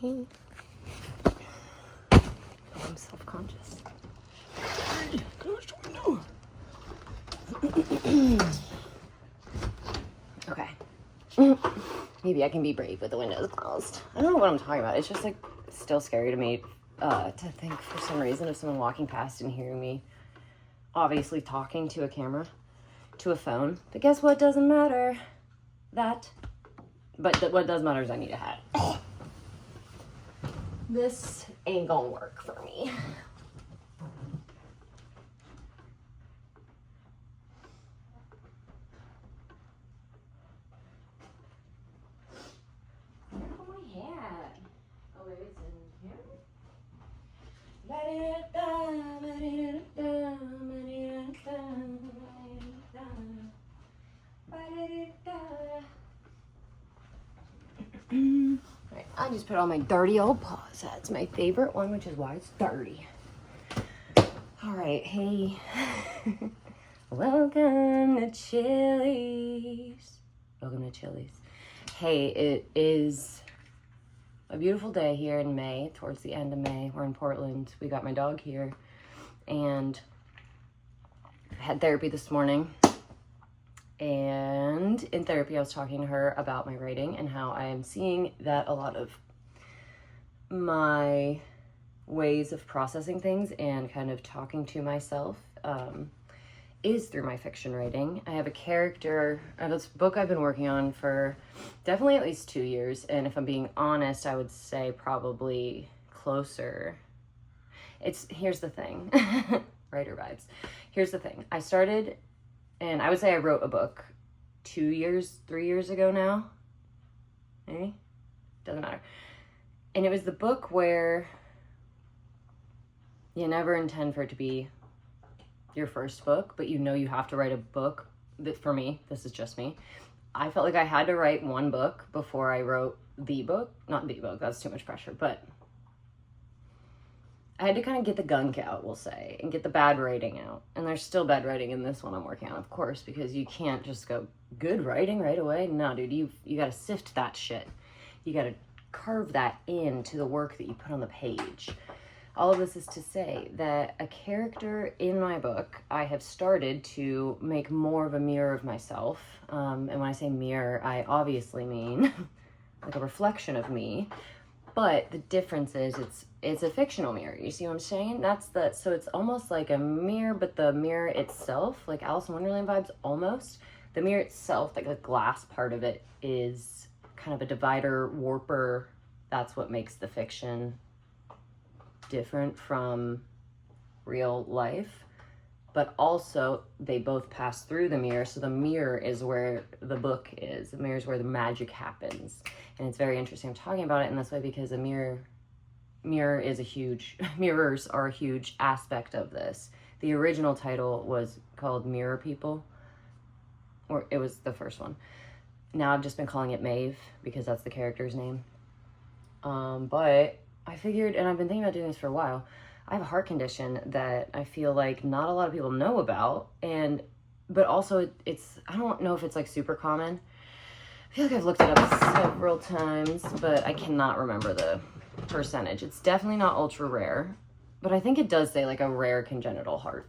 Hey. I'm self-conscious. Hey, gosh, what Okay. Maybe I can be brave with the windows closed. I don't know what I'm talking about. It's just like still scary to me to think for some reason of someone walking past and hearing me obviously talking to a camera, to a phone. But guess what? Doesn't matter. What does matter is I need a hat. This ain't gonna work for me. Right, I just put on my dirty old paws. That's my favorite one, which is why it's dirty. All right, hey. Welcome to Chili's. Welcome to Chili's. Hey, it is a beautiful day here in May, towards the end of May. We're in Portland. We got my dog here, and I had therapy this morning. And in therapy, I was talking to her about my writing and how I am seeing that a lot of my ways of processing things and kind of talking to myself is through my fiction writing. I have a character, this book I've been working on for definitely at least 2 years. And if I'm being honest, I would say probably closer. Here's the thing, writer vibes. Here's the thing. I started, and I would say I wrote a book 3 years ago now. Maybe? Doesn't matter. And it was the book where you never intend for it to be your first book, but you know you have to write a book. For me, this is just me. I felt like I had to write one book before I wrote the book. Not the book, that's too much pressure, but I had to kind of get the gunk out, we'll say, and get the bad writing out. And there's still bad writing in this one I'm working on, of course, because you can't just go, good writing right away. No, dude, you gotta sift that shit. You gotta carve that into the work that you put on the page. All of this is to say that a character in my book, I have started to make more of a mirror of myself. And when I say mirror, I obviously mean like a reflection of me. But the difference is it's a fictional mirror. You see what I'm saying? So it's almost like a mirror, but the mirror itself, like Alice in Wonderland vibes almost. The mirror itself, like the glass part of it, is kind of a divider, warper. That's what makes the fiction different from real life. But also they both pass through the mirror. So the mirror is where the book is. The mirror is where the magic happens. And it's very interesting I'm talking about it in this way because mirrors are a huge aspect of this. The original title was called Mirror People, or it was the first one. Now I've just been calling it Maeve because that's the character's name. But I figured, and I've been thinking about doing this for a while, I have a heart condition that I feel like not a lot of people know about, but also it's I don't know if it's like super common. I feel like I've looked it up several times, but I cannot remember the percentage. It's definitely not ultra rare, but I think it does say like a rare congenital heart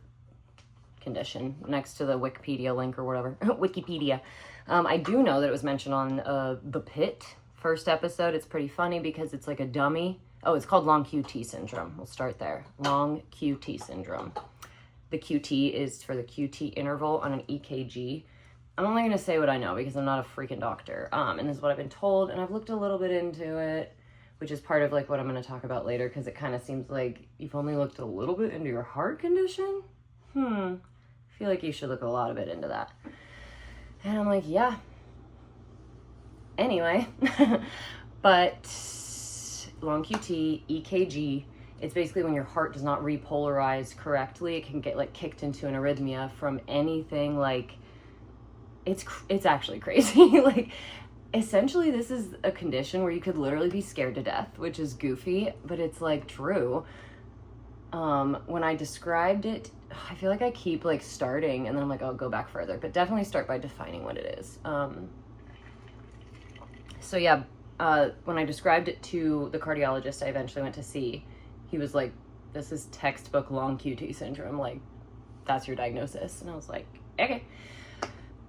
condition next to the Wikipedia link or whatever. Wikipedia. I do know that it was mentioned on The Pit first episode. It's pretty funny because it's like a dummy. Oh, it's called long QT syndrome. We'll start there. Long QT syndrome. The QT is for the QT interval on an EKG. I'm only going to say what I know because I'm not a freaking doctor. And this is what I've been told. And I've looked a little bit into it, which is part of like what I'm going to talk about later because it kind of seems like you've only looked a little bit into your heart condition. I feel like you should look a lot of it into that. And I'm like, yeah. Anyway, but long QT, EKG, it's basically when your heart does not repolarize correctly. It can get like kicked into an arrhythmia from anything like, it's actually crazy. Like essentially this is a condition where you could literally be scared to death, which is goofy, but it's like true. When I described it, I feel like I keep like starting and then I'm like, I'll go back further, but definitely start by defining what it is. So yeah, when I described it to the cardiologist I eventually went to see, he was like, this is textbook long QT syndrome. Like, that's your diagnosis. And I was like, okay.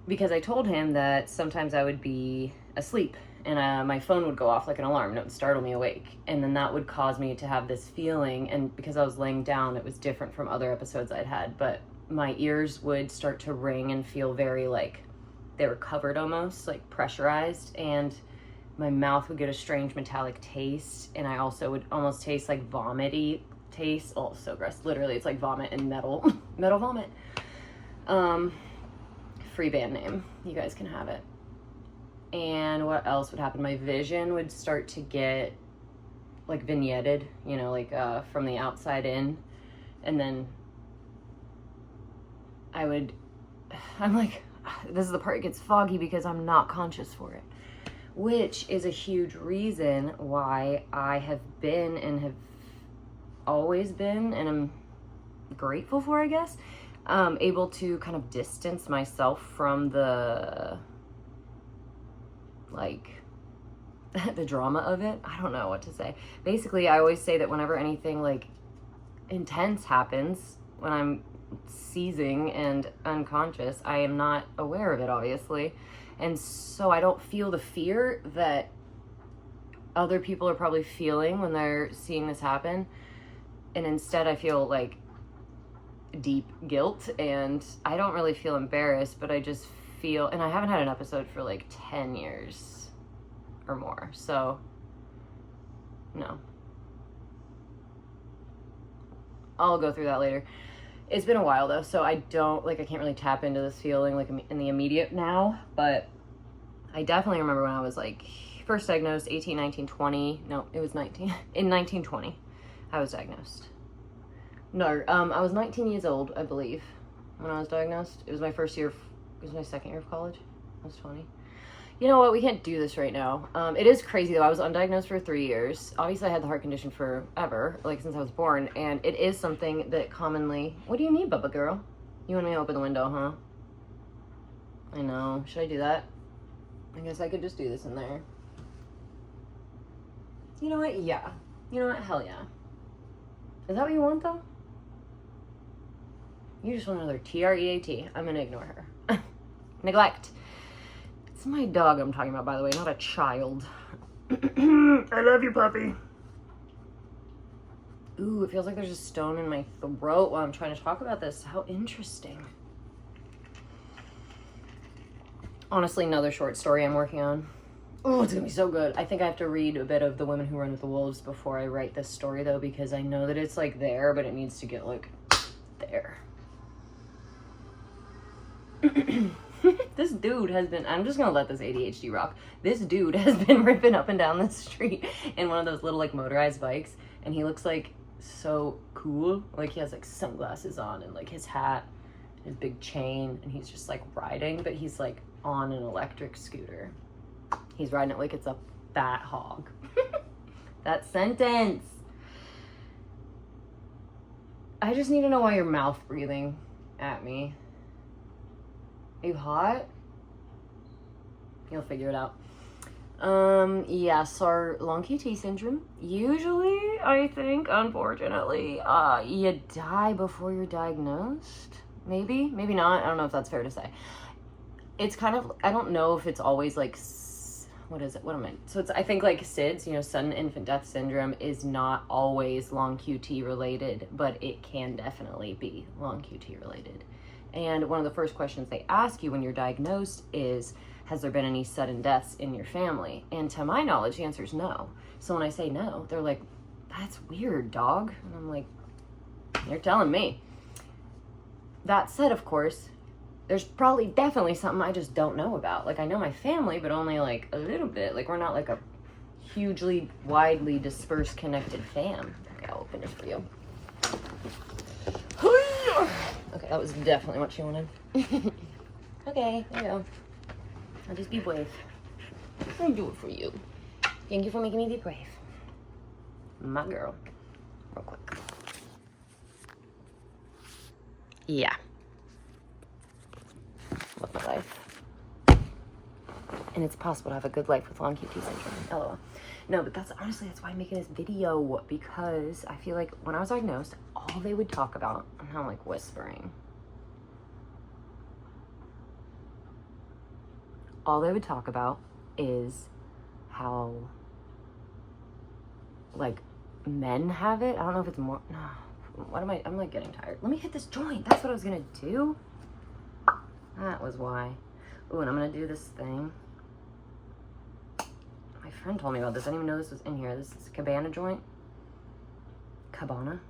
Because I told him that sometimes I would be asleep and my phone would go off like an alarm and it would startle me awake. And then that would cause me to have this feeling. And because I was laying down, it was different from other episodes I'd had. But my ears would start to ring and feel very like they were covered almost, like pressurized. And my mouth would get a strange metallic taste. And I also would almost taste like vomity taste. Oh, so gross. Literally, it's like vomit and metal. Metal vomit. Free band name. You guys can have it. And what else would happen? My vision would start to get like vignetted, you know, like from the outside in. And then I'm like, this is the part that gets foggy because I'm not conscious for it. Which is a huge reason why I have been and have always been, and I'm grateful for, I guess, able to kind of distance myself from the, like, the drama of it. I don't know what to say. Basically, I always say that whenever anything, like, intense happens, when I'm seizing and unconscious, I am not aware of it, obviously. And so I don't feel the fear that other people are probably feeling when they're seeing this happen. And instead, I feel, like, deep guilt, and I don't really feel embarrassed, but I just feel, and I haven't had an episode for like 10 years or more, so no. I'll go through that later. It's been a while though, so I can't really tap into this feeling like in the immediate now, but I definitely remember when I was like first diagnosed, 18, 19, 20, no, it was 19, in 1920, I was diagnosed. No, I was 19 years old, I believe, when I was diagnosed. It was my second year of college. I was 20. You know what? We can't do this right now. It is crazy, though. I was undiagnosed for 3 years. Obviously, I had the heart condition forever, like, since I was born. And it is something that commonly... What do you need, Bubba girl? You want me to open the window, huh? I know. Should I do that? I guess I could just do this in there. You know what? Yeah. You know what? Hell yeah. Is that what you want, though? You just want another TREAT. I'm gonna ignore her. Neglect. It's my dog I'm talking about, by the way, not a child. I love you, puppy. Ooh, it feels like there's a stone in my throat while I'm trying to talk about this. How interesting. Honestly, another short story I'm working on. Oh, it's gonna be so good. I think I have to read a bit of The Women Who Run with the Wolves before I write this story, though, because I know that it's, like, there, but it needs to get, like, there. This dude has been, I'm just gonna let this ADHD rock. This dude has been ripping up and down the street in one of those little, like, motorized bikes, and he looks, like, so cool. Like, he has, like, sunglasses on and, like, his hat, his big chain, and he's just, like, riding, but he's, like, on an electric scooter. He's riding it like it's a fat hog. That sentence. I just need to know why you're mouth breathing at me. Are you hot? You'll figure it out. Yes, our long QT syndrome. Usually, I think, unfortunately, you die before you're diagnosed. Maybe, maybe not. I don't know if that's fair to say. It's kind of, I don't know if it's always like, what is it? What am I? So it's, I think like SIDS, you know, sudden infant death syndrome is not always long QT related, but it can definitely be long QT related. And one of the first questions they ask you when you're diagnosed is, has there been any sudden deaths in your family? And to my knowledge, the answer is no. So when I say no, they're like, that's weird, dog. And I'm like, you're telling me. That said, of course, there's probably definitely something I just don't know about. Like, I know my family, but only like a little bit. Like, we're not like a hugely, widely dispersed, connected fam. Okay, I'll open this for you. Okay, that was definitely what she wanted. Okay, there you go. I'll just be brave. I'll do it for you. Thank you for making me be brave. My girl. Real quick. Yeah. Love my life. And it's possible to have a good life with long QT syndrome. LOL. No, but that's honestly, that's why I'm making this video, because I feel like when I was diagnosed, all they would talk about, and now I'm like whispering, all they would talk about is how, like, men have it. I don't know if it's more, no, what am I'm like getting tired. Let me hit this joint. That's what I was gonna do. That was why. Ooh, and I'm gonna do this thing. My friend told me about this. I didn't even know this was in here. This is Cabana joint. Cabana.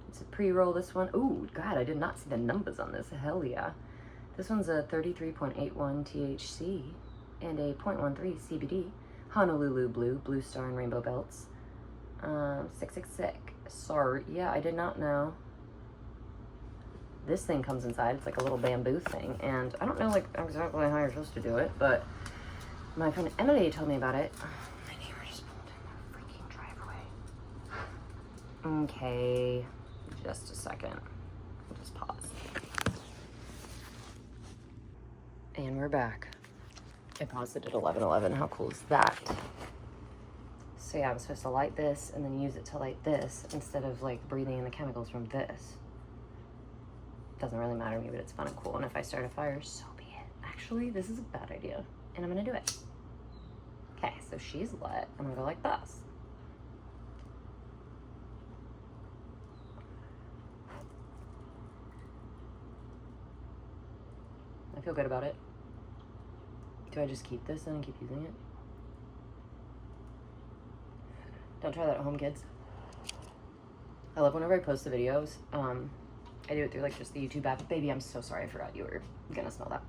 It's a pre-roll, this one. Ooh, God, I did not see the numbers on this. Hell yeah. This one's a 33.81 THC and a 0.13 CBD. Honolulu Blue Star and Rainbow Belts. 666. Sorry. Yeah, I did not know. This thing comes inside. It's like a little bamboo thing. And I don't know like exactly how you're supposed to do it, but my friend Emily told me about it. Oh, my neighbor just pulled in my freaking driveway. Okay. Just a second. I'll just pause. And we're back. I paused it at 11:11. How cool is that? So yeah, I was supposed to light this and then use it to light this instead of like breathing in the chemicals from this. Doesn't really matter to me, but it's fun and cool. And if I start a fire, so be it. Actually, this is a bad idea, and I'm gonna do it. Okay, so she's lit. I'm gonna go like this. I feel good about it. Do I just keep this then and keep using it? Don't try that at home, kids. I love whenever I post the videos. I do it through like just the YouTube app. Baby, I'm so sorry. I forgot you were gonna smell that.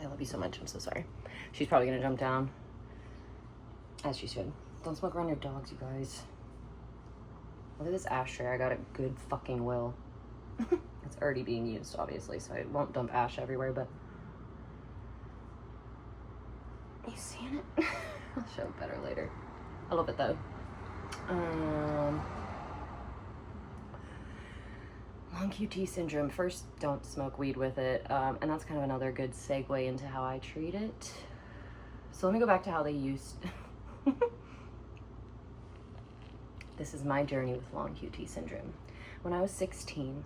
I love you so much. I'm so sorry. She's probably gonna jump down, as she should. Don't smoke around your dogs, you guys. Look at this ashtray. I got it good fucking will. It's already being used, obviously, so I won't dump ash everywhere, but you seeing it? I'll show it better later. I love it though. Long QT syndrome. First, don't smoke weed with it, and that's kind of another good segue into how I treat it. So let me go back to how they used. This is my journey with long QT syndrome. When I was 16,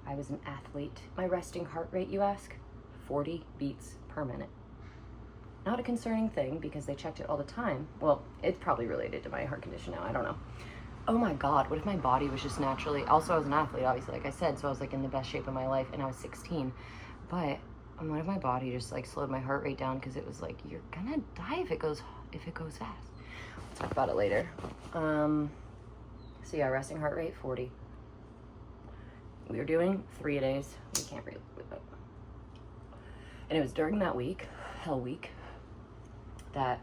I was an athlete. My resting heart rate, you ask? 40 beats per minute. Not a concerning thing because they checked it all the time. Well, it's probably related to my heart condition now. I don't know. Oh my God, what if my body was just naturally... Also, I was an athlete, obviously, like I said, so I was like in the best shape of my life, and I was 16. But what if my body just like slowed my heart rate down because it was like, you're gonna die if it goes fast. We'll talk about it later. So yeah, resting heart rate, 40. We were doing 3 a days. We can't breathe with it. And it was during that week, hell week, that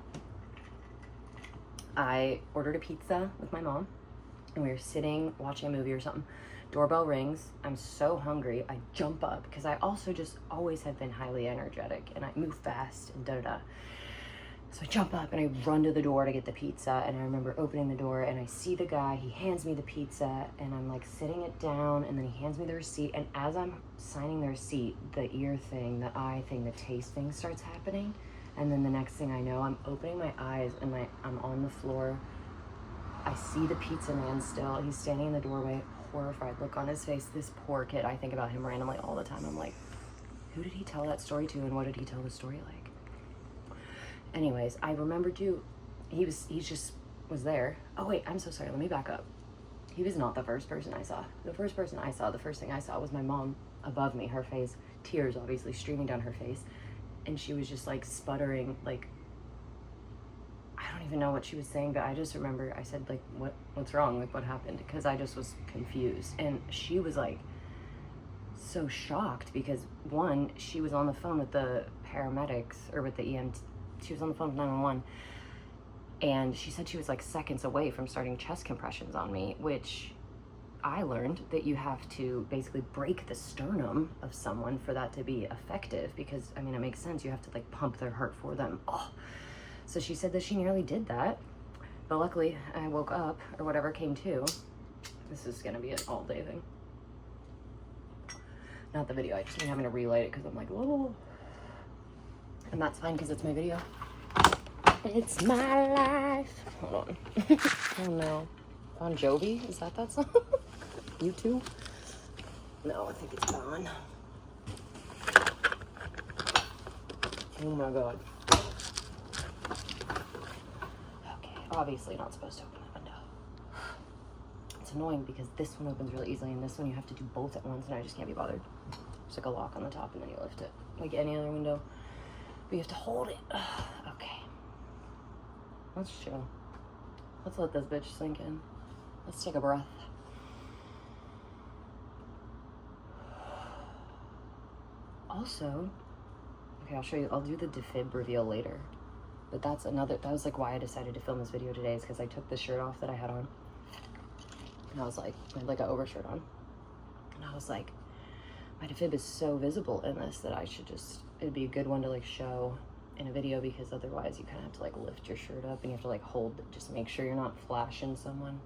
I ordered a pizza with my mom, and we were sitting watching a movie or something. Doorbell rings. I'm so hungry. I jump up because I also just always have been highly energetic and I move fast and da-da-da. So I jump up and I run to the door to get the pizza, and I remember opening the door and I see the guy. He hands me the pizza and I'm like sitting it down, and then he hands me the receipt, and as I'm signing the receipt, the ear thing, the eye thing, the taste thing starts happening. And then the next thing I know, I'm opening my eyes and I'm on the floor. I see the pizza man still. He's standing in the doorway, horrified look on his face. This poor kid, I think about him randomly all the time. I'm like, who did he tell that story to, and what did he tell the story like? Anyways, I remember too, he just was there. Oh wait, I'm so sorry, let me back up. He was not the first person I saw. The first thing I saw was my mom above me, her face, tears obviously streaming down her face. And she was just like sputtering, like, I don't even know what she was saying, but I just remember I said like, what's wrong? Like, what happened? Because I just was confused. And she was like so shocked because one, she was on the phone with the paramedics or with the EMT. She was on the phone with 911, and she said she was like seconds away from starting chest compressions on me, which I learned that you have to basically break the sternum of someone for that to be effective, because I mean, it makes sense. You have to like pump their heart for them. Oh, so she said that she nearly did that, but luckily I woke up or whatever, came to. This is gonna be an all day thing. Not the video, I just been having to relight it because I'm like, oh. And that's fine because it's my video. It's my life. Hold on. Oh no. Bon Jovi? Is that song? You too? No, I think it's gone. Oh my god. Okay, obviously not supposed to open that window. It's annoying because this one opens really easily and this one you have to do both at once and I just can't be bothered. There's like a lock on the top and then you lift it. Like any other window. But you have to hold it. Okay. Let's chill. Let's let this bitch sink in. Let's take a breath. Also, okay, I'll show you. I'll do the defib reveal later. But that was like why I decided to film this video today, is because I took the shirt off that I had on. And I was like, I had like an overshirt on. And I was like, my defib is so visible in this that I should just, it'd be a good one to like show in a video, because otherwise you kind of have to like lift your shirt up and you have to like hold, just make sure you're not flashing someone.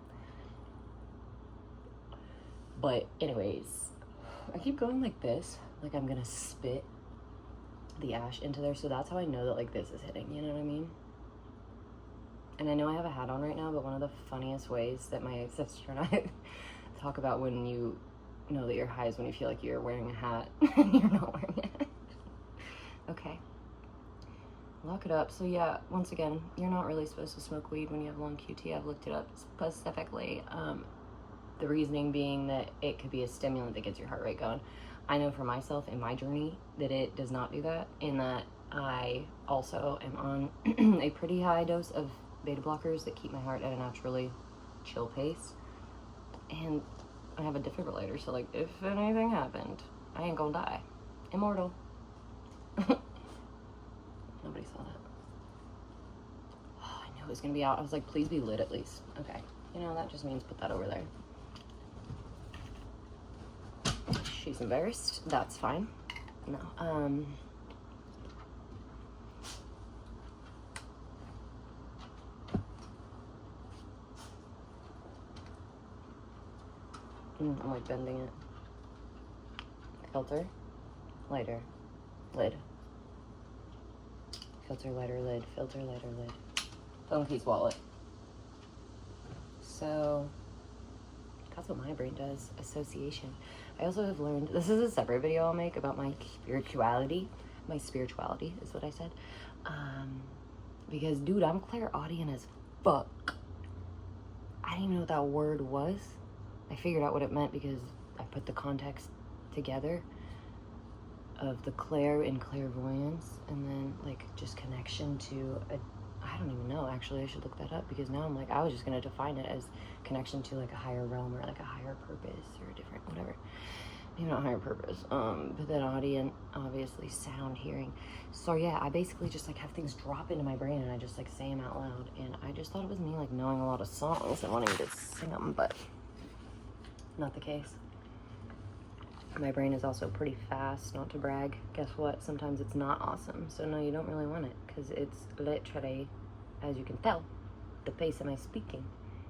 But anyways, I keep going like this, like I'm gonna spit the ash into there, so that's how I know that like this is hitting, you know what I mean? And I know I have a hat on right now, but one of the funniest ways that my sister and I talk about when you know that you're high is when you feel like you're wearing a hat and you're not wearing it. Okay. Lock it up. So yeah, once again, you're not really supposed to smoke weed when you have long QT. I've looked it up specifically. The reasoning being that it could be a stimulant that gets your heart rate going. I know for myself in my journey that it does not do that, in that I also am on a pretty high dose of beta blockers that keep my heart at a naturally chill pace. And I have a defibrillator, so like if anything happened, I ain't gonna die. Immortal. Nobody saw that. Oh, I knew it was gonna be out. I was like, please be lit at least. Okay. You know, that just means put that over there. She's embarrassed. That's fine. No. I'm like bending it. Filter, lighter, lid. Filter, lighter, lid. Filter, lighter, lid. Phone case, wallet. So that's what my brain does. Association. I also have learned, this is a separate video I'll make about my spirituality. My spirituality is what I said. Because dude, I'm clairaudient as fuck. I didn't even know what that word was. I figured out what it meant because I put the context together of the clair and clairvoyance, and then like just connection to a, I don't even know, actually I should look that up, because now I'm like, I was just gonna define it as connection to like a higher realm or like a higher purpose or a different whatever. Maybe not higher purpose, but then audient, obviously sound, hearing. So yeah, I basically just like have things drop into my brain and I just like say them out loud, and I just thought it was me like knowing a lot of songs and wanting to sing them, but not the case. My brain is also pretty fast, not to brag. Guess what? Sometimes it's not awesome. So no, you don't really want it, because it's literally, as you can tell, the pace of my speaking.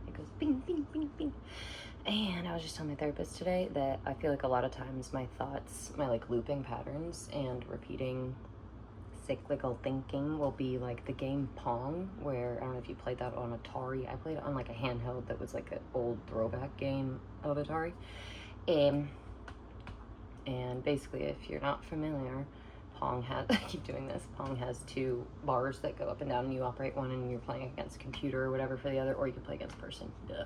It goes bing, bing, bing, bing. And I was just telling my therapist today that I feel like a lot of times my thoughts, my like looping patterns and repeating cyclical thinking will be like the game Pong, where, I don't know if you played that on Atari. I played it on like a handheld that was like an old throwback game of Atari. And basically, if you're not familiar, Pong has, I keep doing this, Pong has two bars that go up and down, and you operate one and you're playing against a computer or whatever for the other, or you can play against a person. Duh.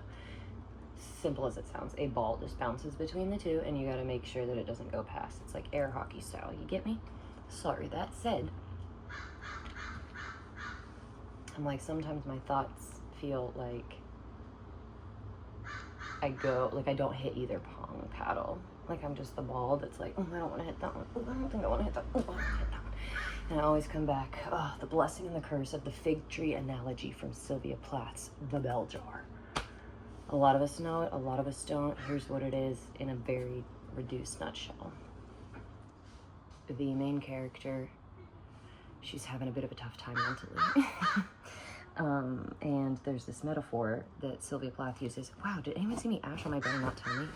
Simple as it sounds. A ball just bounces between the two, and you gotta make sure that it doesn't go past. It's like air hockey style, you get me? Sorry, that said, I'm like, sometimes my thoughts feel like I don't hit either Pong paddle. Like I'm just the ball that's like, oh, I don't want to hit that one. Oh, I don't think I want to hit that one. Oh, I want to hit that one. And I always come back, oh, the blessing and the curse of the fig tree analogy from Sylvia Plath's The Bell Jar. A lot of us know it, a lot of us don't. Here's what it is in a very reduced nutshell. The main character, she's having a bit of a tough time mentally. And there's this metaphor that Sylvia Plath uses. Wow, did anyone see me ash on my brain and not tell me?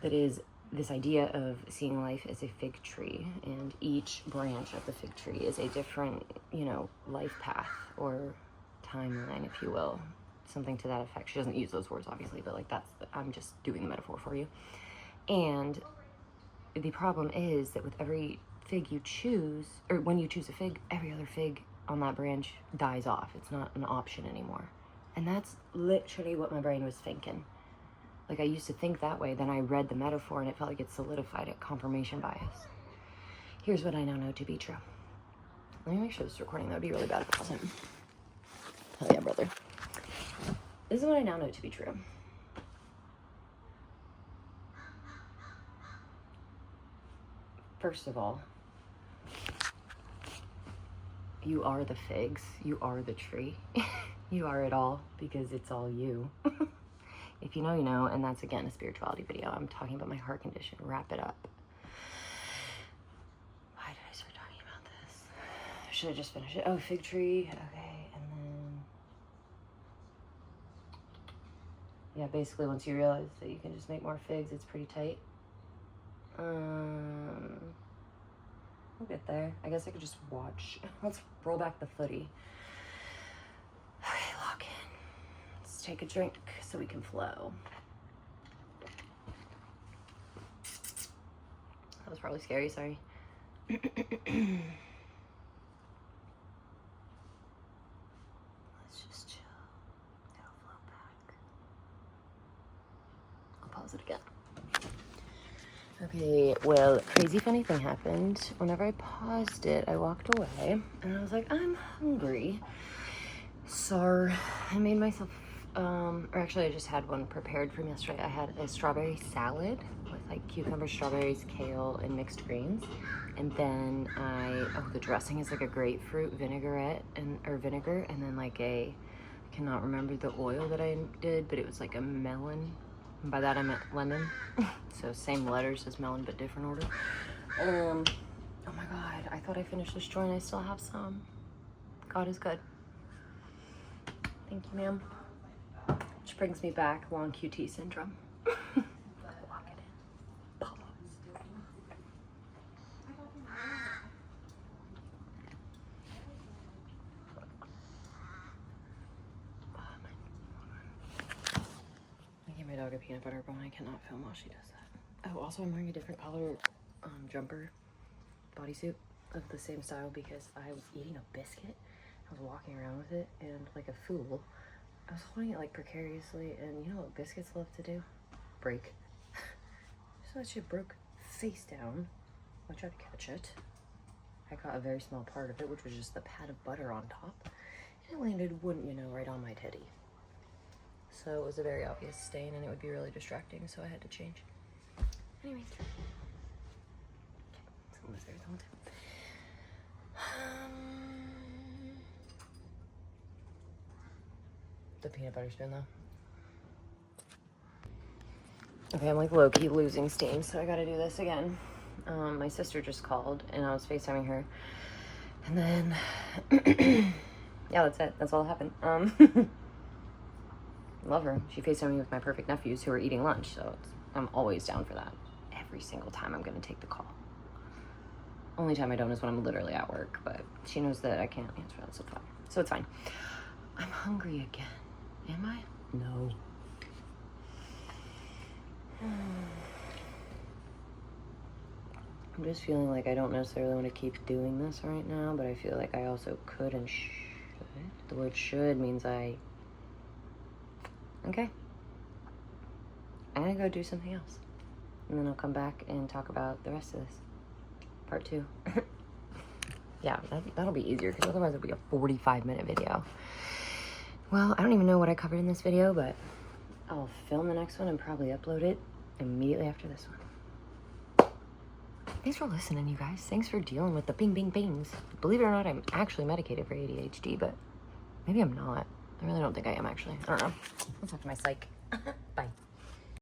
That is, this idea of seeing life as a fig tree, and each branch of the fig tree is a different, you know, life path or timeline, if you will. Something to that effect. She doesn't use those words, obviously, but like I'm just doing the metaphor for you. And the problem is that with every fig you choose, or when you choose a fig, every other fig on that branch dies off. It's not an option anymore. And that's literally what my brain was thinking. Like, I used to think that way, then I read the metaphor and it felt like it solidified it, confirmation bias. Here's what I now know to be true. Let me make sure this is recording. That would be really bad if it wasn't. Hell yeah, brother. This is what I now know to be true. First of all, you are the figs. You are the tree. You are it all, because it's all you. If you know, you know, and that's, again, a spirituality video. I'm talking about my heart condition. Wrap it up. Why did I start talking about this? Should I just finish it? Oh, fig tree. Okay, and then... yeah, basically, once you realize that you can just make more figs, it's pretty tight. We'll get there. I guess I could just watch. Let's roll back the footy. Okay, lock in. Let's take a drink so we can flow. That was probably scary, sorry. Let's just chill. It'll flow back. I'll pause it again. Okay, well, crazy funny thing happened. Whenever I paused it, I walked away and I was like, I'm hungry. So I made myself, or actually I just had one prepared from yesterday. I had a strawberry salad with like cucumbers, strawberries, kale, and mixed greens. And then the dressing is like a grapefruit vinaigrette or vinegar. And then like I cannot remember the oil that I did, but it was like a melon. And by that I meant lemon. So same letters as melon, but different order. Oh my God, I thought I finished this joint. I still have some. God is good. Thank you, ma'am. Which brings me back, long QT syndrome. Lock it in. Pause. I gave my dog a peanut butter bone. I cannot film while she does that. Oh, also I'm wearing a different color jumper bodysuit of the same style because I was eating a biscuit. I was walking around with it and like a fool, I was holding it like precariously, and you know what biscuits love to do? Break. So that shit broke face down. I tried to catch it. I caught a very small part of it, which was just the pat of butter on top. And it landed, wouldn't you know, right on my teddy. So it was a very obvious stain and it would be really distracting, so I had to change. Anyways. Okay, it's almost there, don't it? The peanut butter spoon though. Okay, I'm like low-key losing steam, so I gotta do this again. My sister just called and I was FaceTiming her. And then, yeah, that's it. That's all that happened. Love her. She FaceTimed me with my perfect nephews who are eating lunch, so I'm always down for that. Every single time I'm gonna take the call. Only time I don't is when I'm literally at work, but she knows that I can't answer that, so it's fine. So it's fine. I'm hungry again. Am I? No. I'm just feeling like I don't necessarily want to keep doing this right now, but I feel like I also could and should. The word should means okay. I'm gonna go do something else. And then I'll come back and talk about the rest of this. Part 2. Yeah, that'll be easier because otherwise it'll be a 45-minute video. Well, I don't even know what I covered in this video, but I'll film the next one and probably upload it immediately after this one. Thanks for listening, you guys. Thanks for dealing with the bing, bing, bings. Believe it or not, I'm actually medicated for ADHD, but maybe I'm not. I really don't think I am, actually. I don't know. I'll talk to my psych. Bye.